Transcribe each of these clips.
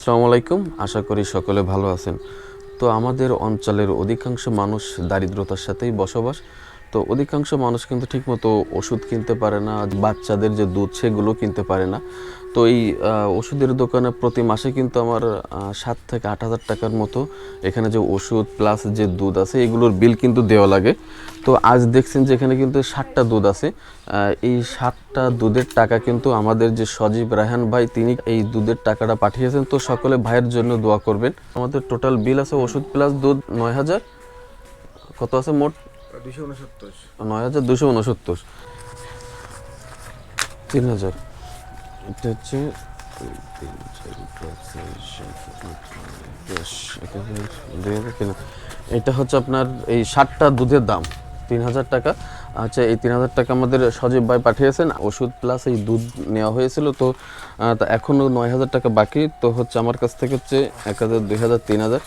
আসসালামু আলাইকুম। আশা করি সকলে ভালো আছেন। তো আমাদের অঞ্চলের অধিকাংশ মানুষ দারিদ্রতার সাথেই বসবাস। তো অধিকাংশ মানুষ কিন্তু ঠিকমতো ওষুধ কিনতে পারে না, বাচ্চাদের যে দুধ সেগুলো কিনতে পারে না। তো এই ওষুধের দোকানে প্রতি মাসে কিন্তু আমার ৭ থেকে ৮,০০০ টাকার মতো এখানে যে ওষুধ প্লাস যে দুধ আছে এগুলোর বিল কিন্তু দেওয়া লাগে। তো আজ দেখছেন যে এখানে কিন্তু ৭টা দুধ আছে। এই ৭টা দুধের টাকা কিন্তু আমাদের যে সজীব রায়হান ভাই তিনি এই দুধের টাকাটা পাঠিয়েছেন। তো সকলে ভাইয়ের জন্য দোয়া করবেন। আমাদের টোটাল বিল আছে ওষুধ প্লাস দুধ ৯,০০০, কত আছে মোট? ৯,২৬৯। ৩,০০০, এটা হচ্ছে ৩, ৪, ৫, ৬, ৭, ৮, ১০, ১,০০০, ২,০০০। এটা হচ্ছে আপনার এই ৭টা দুধের দাম ৩,০০০ টাকা। আচ্ছা, এই ৩,০০০ টাকা আমাদের সজীব ভাই পাঠিয়েছেন। ওষুধ প্লাস এই দুধ নেওয়া হয়েছিল। তো এখনও ৯,০০০ টাকা বাকি। তো হচ্ছে আমার কাছ থেকে হচ্ছে ১,০০০, ২,০০০, ৩,০০০।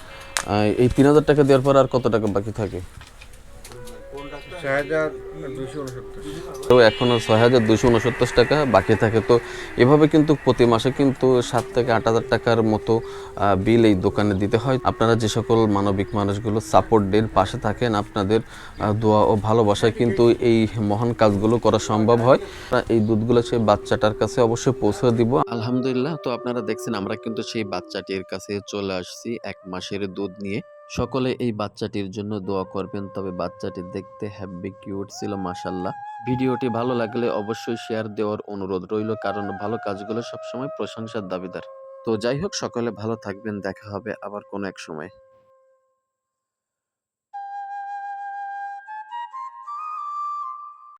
এই ৩,০০০ টাকা দেওয়ার পর আর কত টাকা বাকি থাকে? তো এখনও ৬,২৬৯ টাকা বাকি থাকে। তো এভাবে কিন্তু প্রতি মাসে কিন্তু ৭ থেকে ৮,০০০ টাকার মতো বিল এই দোকানে দিতে হয়। আপনারা যে সকল মানবিক মানুষগুলো সাপোর্ট দেন, পাশে থাকেন, আপনাদের দোয়া ও ভালোবাসায় কিন্তু এই মহান কাজগুলো করা সম্ভব হয়। এই দুধগুলো সেই বাচ্চাটার কাছে অবশ্যই পৌঁছে দিব। আলহামদুলিল্লাহ। তো আপনারা দেখছেন আমরা কিন্তু সেই বাচ্চাটির কাছে চলে আসছি ১ মাসের দুধ নিয়ে। সকলে এই বাচ্চাটির জন্য দোয়া করবেন। তবে বাচ্চাটি দেখতে হ্যাব্বি কিউট ছিল মাশাআল্লাহ। ভিডিওটি ভালো লাগলে অবশ্যই শেয়ার দেওয়ার অনুরোধ রইল, কারণ ভালো কাজগুলো সবসময় প্রশংসার দাবিদার। তো যাই হোক, সকলে ভালো থাকবেন। দেখা হবে আবার কোনো এক সময়।